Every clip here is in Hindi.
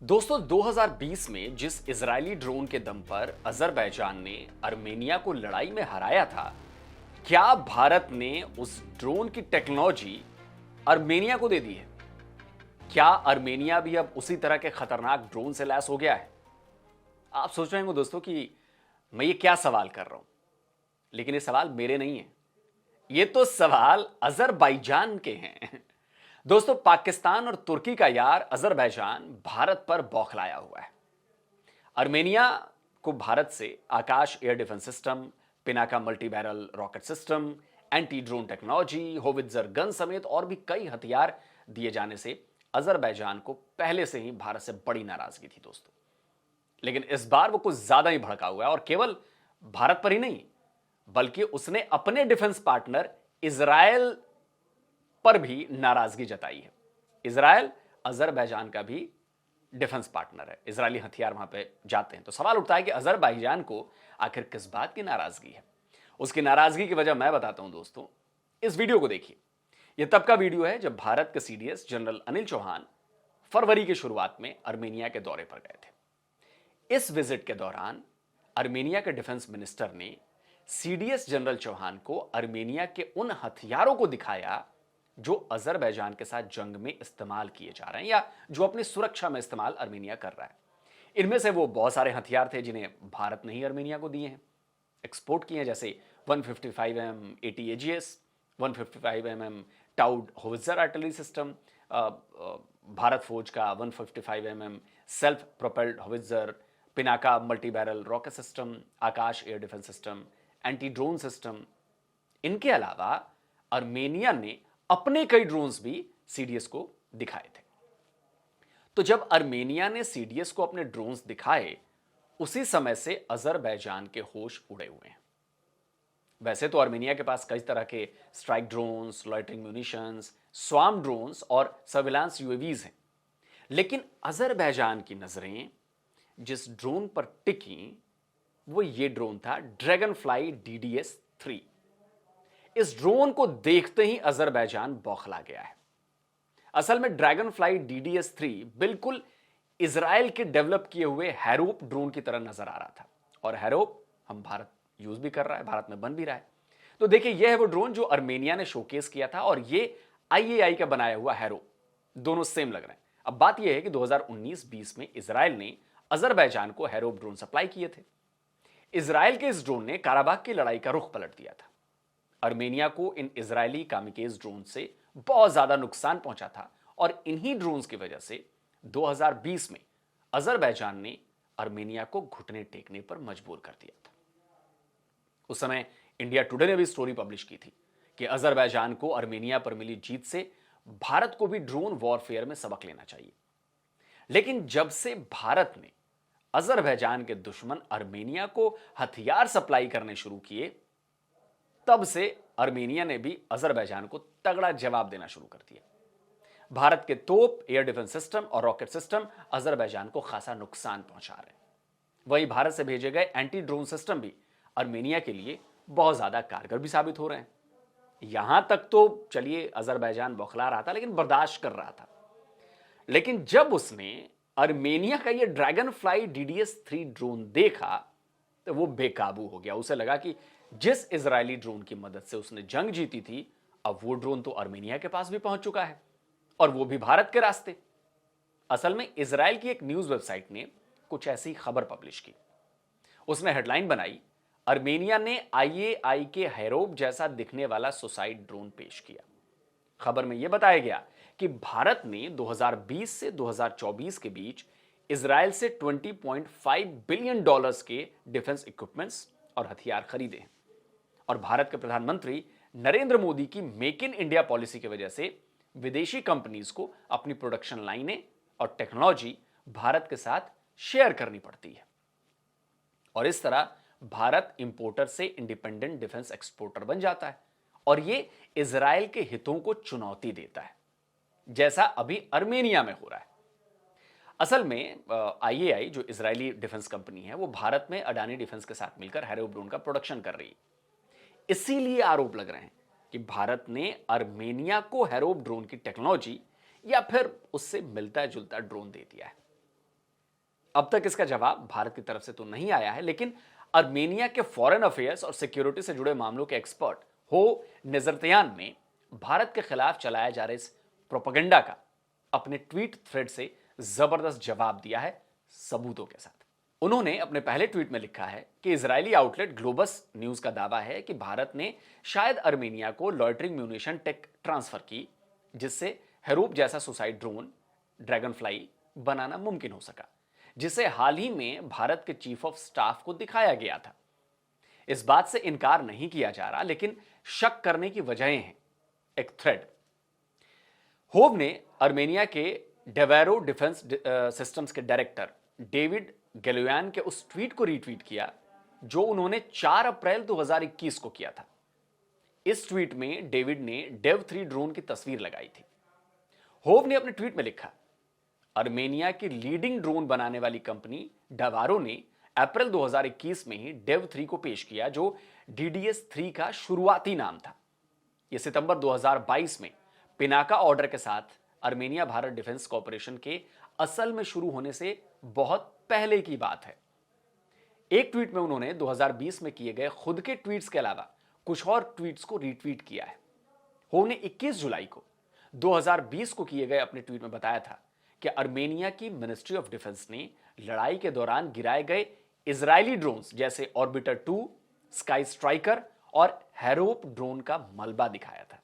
दोस्तों 2020 में जिस इजरायली ड्रोन के दम पर अजरबैजान ने अर्मेनिया को लड़ाई में हराया था, क्या भारत ने उस ड्रोन की टेक्नोलॉजी अर्मेनिया को दे दी है? क्या अर्मेनिया भी अब उसी तरह के खतरनाक ड्रोन से लैस हो गया है? आप सोच रहे होंगे दोस्तों कि मैं ये क्या सवाल कर रहा हूं, लेकिन ये सवाल मेरे नहीं है, ये तो सवाल अजरबैजान के हैं। दोस्तों पाकिस्तान और तुर्की का यार अजरबैजान भारत पर बौखलाया हुआ है। अर्मेनिया को भारत से Akash air defence system, Pinaka multi barrel rocket system, anti drone technology, howitzer gun समेत और भी कई हथियार दिए जाने से अजरबैजान को पहले से ही भारत से बड़ी नाराजगी थी दोस्तों। लेकिन इस बार वो कुछ ज्यादा ही भड़का हुआ है और केवल भारत पर ही नहीं, बल्कि उसने अपने डिफेंस पार्टनर इजराइल पर भी नाराजगी जताई है। इजराइल अजरबैजान का भी डिफेंस पार्टनर है, इजरायली हथियार वहां पे जाते हैं। तो सवाल उठता है कि अजरबैजान को आखिर किस बात की नाराजगी है? उसकी नाराजगी की वजह मैं बताता हूं दोस्तों, इस वीडियो को देखिए। यह तब का वीडियो है जब भारत के सीडीएस जनरल अनिल चौहान फरवरी की शुरुआत में अर्मेनिया के दौरे पर गए थे। इस विजिट के दौरान अर्मेनिया के डिफेंस मिनिस्टर ने सीडीएस जनरल चौहान को अर्मेनिया के उन हथियारों को दिखाया जो अजरबैजान के साथ जंग में इस्तेमाल किए जा रहे हैं या जो अपनी सुरक्षा में इस्तेमाल अर्मेनिया कर रहा है। इनमें से वो बहुत सारे हथियार थे जिन्हें भारत ने ही अर्मेनिया को दिए हैं, एक्सपोर्ट किए हैं, जैसे 155mm ATAGS, 155mm towed howitzer artillery system, Bharat फौज का 155mm self propelled howitzer, Pinaka multi barrel rocket system, Akash air defence system, anti drone system. इनके अलावा अर्मेनिया ने अपने कई ड्रोन्स भी सीडीएस को दिखाए थे। तो जब अर्मेनिया ने सीडीएस को अपने ड्रोन्स दिखाए, उसी समय से अजरबैजान के होश उड़े हुए हैं। वैसे तो अर्मेनिया के पास कई तरह के strike drones, loitering munitions, swarm drones और सर्विलांस यूएवीज हैं, लेकिन अजरबैजान की नजरें जिस ड्रोन पर टिकी वो ये ड्रोन था ड्रैगन फ्लाई DDS-3। इस ड्रोन को देखते ही अजरबैजान बौखला गया है। असल में ड्रैगन फ्लाई DDS-3 बिल्कुल इजराइल के डेवलप किए हुए हैरोप ड्रोन की तरह नजर आ रहा था, और हैरोप हम भारत यूज भी कर रहा है, भारत में बन भी रहा है। तो देखिए, यह है वो ड्रोन जो अर्मेनिया ने शोकेस किया था, और ये IAI का बनाया हुआ हैरोप, दोनों सेम लग रहे हैं। अब बात यह है कि 2019-20 में इजराइल ने अजरबैजान को हैरोप ड्रोन सप्लाई किए थे। इजराइल के इस ड्रोन ने काराबाग की लड़ाई का रुख पलट दिया था। अर्मेनिया को इन इजरायली कामिकेज ड्रोन से बहुत ज्यादा नुकसान पहुंचा था, और इन्हीं ड्रोन्स की वजह से 2020 में अजरबैजान ने अर्मेनिया को घुटने टेकने पर मजबूर कर दिया था। उस समय इंडिया टुडे ने भी स्टोरी पब्लिश की थी कि अजरबैजान को अर्मेनिया पर मिली जीत से भारत को भी ड्रोन वॉरफेयर में सबक लेना चाहिए। लेकिन जब से भारत ने अजरबैजान के दुश्मन अर्मेनिया को हथियार सप्लाई करने शुरू किए, तब से अर्मेनिया ने भी अजरबैजान को तगड़ा जवाब देना शुरू कर दिया। भारत के तोप, एयर डिफेंस सिस्टम और रॉकेट सिस्टम अजरबैजान को खासा नुकसान पहुंचा रहे हैं। वहीं भारत से भेजे गए एंटी ड्रोन सिस्टम भी अर्मेनिया के लिए बहुत ज्यादा कारगर भी साबित हो रहे हैं। यहां तक तो चलिए अजरबैजान बौखला रहा था, लेकिन बर्दाश्त कर रहा था। लेकिन जब उसने अर्मेनिया का यह ड्रैगन फ्लाई DDS-3 ड्रोन देखा तो वो बेकाबू हो गया। उसे लगा कि जिस इजरायली ड्रोन की मदद से उसने जंग जीती थी, अब वो ड्रोन तो अर्मेनिया के पास भी पहुंच चुका है, और वो भी भारत के रास्ते। असल में इजराइल की एक न्यूज वेबसाइट ने कुछ ऐसी खबर पब्लिश की। उसने हेडलाइन बनाई, अर्मेनिया ने IAI के हैरोप जैसा दिखने वाला सुसाइड ड्रोन पेश किया। खबर में यह बताया गया कि भारत ने 2020 से 2024 के बीच इजराइल से $20.5 बिलियन के डिफेंस इक्विपमेंट्स और हथियार खरीदे हैं, और भारत के प्रधानमंत्री नरेंद्र मोदी की मेक इन इंडिया पॉलिसी की वजह से विदेशी कंपनीज को अपनी प्रोडक्शन लाइनें और टेक्नोलॉजी भारत के साथ शेयर करनी पड़ती है, और इस तरह भारत इंपोर्टर से इंडिपेंडेंट डिफेंस एक्सपोर्टर बन जाता है, और यह इजराइल के हितों को चुनौती देता है, जैसा अभी अर्मेनिया में हो रहा है। असल में IAI जो इजरायली डिफेंस कंपनी है, वो भारत में अडानी डिफेंस के साथ मिलकर हैरोप ड्रोन का प्रोडक्शन कर रही है। इसीलिए आरोप लग रहे हैं कि भारत ने अर्मेनिया को हैरोप ड्रोन की टेक्नोलॉजी या फिर उससे मिलता जुलता ड्रोन दे दिया है। अब तक इसका जवाब भारत की तरफ से तो नहीं आया है, लेकिन अर्मेनिया के फॉरेन अफेयर्स और सिक्योरिटी से जुड़े मामलों के एक्सपर्ट हो नजरतयान ने भारत के खिलाफ चलाया जा रहे इस प्रोपेगेंडा का अपने ट्वीट थ्रेड से जबरदस्त जवाब दिया है, सबूतों के साथ। उन्होंने अपने पहले ट्वीट में लिखा है कि इजरायली आउटलेट ग्लोबस न्यूज का दावा है कि भारत ने शायद अर्मेनिया को लॉइटरिंग म्यूनिशन टेक ट्रांसफर की, जिससे हेरोप जैसा सुसाइड ड्रोन ड्रैगन फ्लाई बनाना मुमकिन हो सका, जिसे हाल ही में भारत के चीफ ऑफ स्टाफ को दिखाया गया था। इस बात से इनकार नहीं किया जा रहा, लेकिन शक करने की वजहें हैं। एक थ्रेड होव ने अर्मेनिया के डेवेरो डिफेंस सिस्टम्स के डायरेक्टर डेविड गैलोयान के उस ट्वीट को रीट्वीट किया जो उन्होंने 4 अप्रैल 2021 को किया था। इस ट्वीट में डेविड ने डेव 3 ड्रोन की तस्वीर लगाई थी। होव ने अपने ट्वीट में लिखा, अर्मेनिया की लीडिंग ड्रोन बनाने वाली कंपनी डेवारो ने अप्रैल 2021 में ही डेव 3 को पेश किया, जो DDS 3 का शुरुआती नाम था। यह सितंबर 2022 में पिनाका ऑर्डर के साथ अर्मेनिया भारत डिफेंस कॉर्पोरेशन के असल में शुरू होने से बहुत पहले की बात है। एक ट्वीट में उन्होंने 2020 में किए गए खुद के ट्वीट्स के अलावा कुछ और ट्वीट्स को रीट्वीट किया है। होव ने 21 जुलाई को 2020 को किए गए अपने ट्वीट में बताया था कि अर्मेनिया की मिनिस्ट्री ऑफ डिफेंस ने लड़ाई के दौरान गिराए गए इजरायली ड्रोन्स जैसे ऑर्बिटर 2, स्काई स्ट्राइकर और हेरोप ड्रोन का मलबा दिखाया था।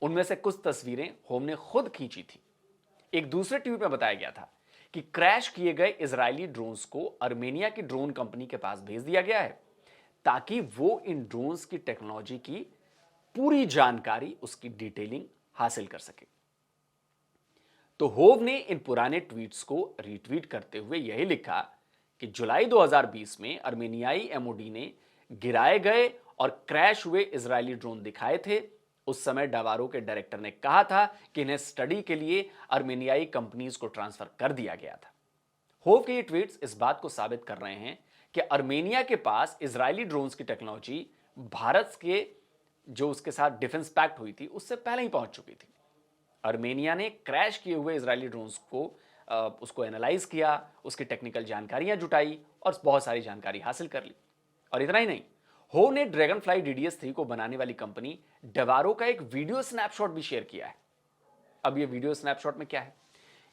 उनमें से कुछ तस्वीरें होम ने खुद खींची थी। एक दूसरे ट्वीट में बताया गया था कि क्रैश किए गए इजरायली ड्रोन्स को अर्मेनिया की ड्रोन कंपनी के पास भेज दिया गया है ताकि वो इन ड्रोन्स की टेक्नोलॉजी की पूरी जानकारी, उसकी डिटेलिंग हासिल कर सके। तो होव ने इन पुराने ट्वीट्स को रीट्वीट करते हुए यही लिखा कि जुलाई 2020 में अर्मेनियाई MOD ने गिराए गए और क्रैश हुए इजरायली ड्रोन दिखाए थे। उस समय डेवारो के डायरेक्टर ने कहा था कि इन्हें स्टडी के लिए अर्मेनियाई कंपनीज को ट्रांसफर कर दिया गया था। होव के ये ट्वीट्स इस बात को साबित कर रहे हैं कि अर्मेनिया के पास इजरायली ड्रोन्स की टेक्नोलॉजी भारत के जो उसके साथ डिफेंस पैक्ट हुई थी उससे पहले ही पहुंच चुकी थी। अर्मेनिया ने क्रैश किए हुए इजरायली ड्रोन्स को उसको एनालाइज किया, उसकी टेक्निकल जानकारियां जुटाई और बहुत सारी जानकारी हासिल कर ली। और इतना ही नहीं, होव ने ड्रैगन फ्लाई DDS 3 को बनाने वाली कंपनी डेवारो का एक वीडियो स्नैपशॉट भी शेयर किया है। अब ये वीडियो स्नैपशॉट में क्या है?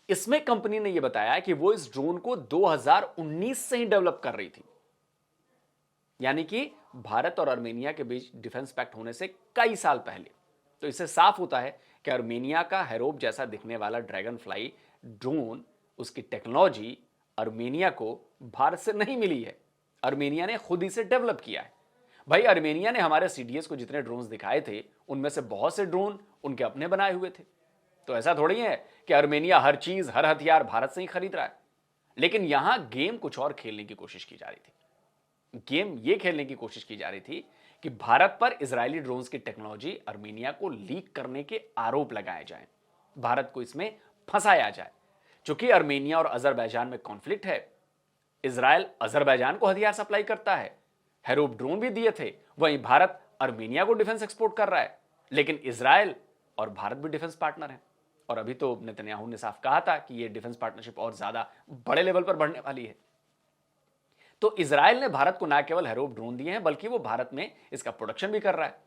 इसमें कंपनी ने यह बताया कि वो इस ड्रोन को 2019 से ही डेवलप कर रही थी, यानी कि भारत और अर्मेनिया के बीच डिफेंस पैक्ट होने से कई साल पहले। तो इससे साफ होता है कि अर्मेनिया का हेरोप जैसा दिखने वाला ड्रैगन फ्लाई ड्रोन, उसकी टेक्नोलॉजी अर्मेनिया को भारत से नहीं मिली है, अर्मेनिया ने खुद ही से डेवलप किया है। भाई, अर्मेनिया ने हमारे CDS को जितने ड्रोन्स दिखाए थे उनमें से बहुत से ड्रोन उनके अपने बनाए हुए थे। तो ऐसा थोड़ी है कि अर्मेनिया हर चीज, हर हथियार भारत से ही खरीद रहा है। लेकिन यहां गेम कुछ और खेलने की कोशिश की जा रही थी। गेम ये खेलने की कोशिश की जा रही थी कि भारत पर इजरायली ड्रोन्स की टेक्नोलॉजी अर्मेनिया को लीक करने के आरोप लगाए जाएं, भारत को इसमें फंसाया जाए। चूंकि अर्मेनिया और अजरबैजान में कॉन्फ्लिक्ट है, इजरायल अजरबैजान को हथियार सप्लाई करता है, हेरोप ड्रोन भी दिए थे, वहीं भारत अर्मेनिया को डिफेंस एक्सपोर्ट कर रहा है। लेकिन इजरायल और भारत भी डिफेंस पार्टनर हैं। और अभी तो नेतन्याहू ने साफ कहा था कि यह डिफेंस पार्टनरशिप और ज्यादा बड़े लेवल पर बढ़ने वाली है। तो इजरायल ने भारत को न केवल हेरोप ड्रोन दिए हैं, बल्कि वो भारत में इसका प्रोडक्शन भी कर रहा है।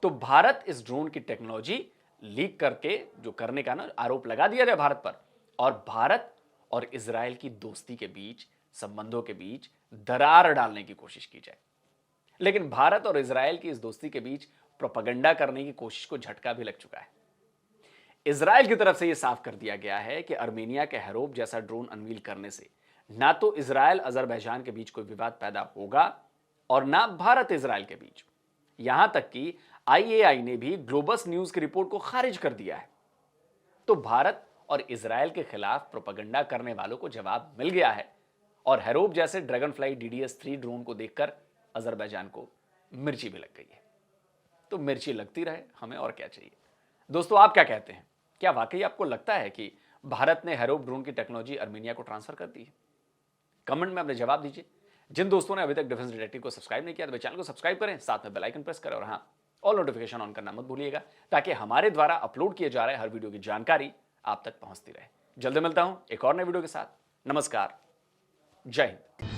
तो भारत इस ड्रोन की टेक्नोलॉजी लीक करके जो करने का ना आरोप लगा दिया जाए भारत पर, और भारत और इजरायल की दोस्ती के बीच, संबंधों के बीच दरार डालने की कोशिश की जाए। लेकिन भारत और इजरायल की इस दोस्ती के बीच प्रोपेगेंडा करने की कोशिश को झटका भी लग चुका है। इजरायल की तरफ से यह साफ कर दिया गया है कि अर्मेनिया के हेरोप जैसा ड्रोन अनवील करने से ना तो इजरायल अजरबैजान के बीच कोई विवाद पैदा होगा और ना भारत इजरायल के बीच। यहां तक कि IAI ने भी ग्लोबस न्यूज की रिपोर्ट को खारिज कर दिया है। तो भारत और इजरायल के खिलाफ प्रोपेगेंडा करने वालों को जवाब मिल गया है, और हेरोप जैसे ड्रैगन फ्लाई DDS 3 ड्रोन को देखकर अजरबैजान को मिर्ची भी लग गई है। तो मिर्ची लगती रहे, हमें और क्या चाहिए। दोस्तों, आप क्या कहते हैं? क्या वाकई आपको लगता है कि भारत ने हेरोप ड्रोन की टेक्नोलॉजी अर्मेनिया को ट्रांसफर कर दी है? कमेंट में अपने जवाब दीजिए। जिन दोस्तों ने अभी तक डिफेंस डिटेक्टिव को सब्सक्राइब नहीं किया तो चैनल को सब्सक्राइब करें, साथ में बेल आइकन प्रेस करें, और हां, ऑल नोटिफिकेशन ऑन करना मत भूलिएगा, ताकि हमारे द्वारा अपलोड किए जा रहे हर वीडियो की जानकारी आप तक पहुंचती रहे। जल्दी मिलता हूं एक और नए वीडियो के साथ। नमस्कार। जय हिंद।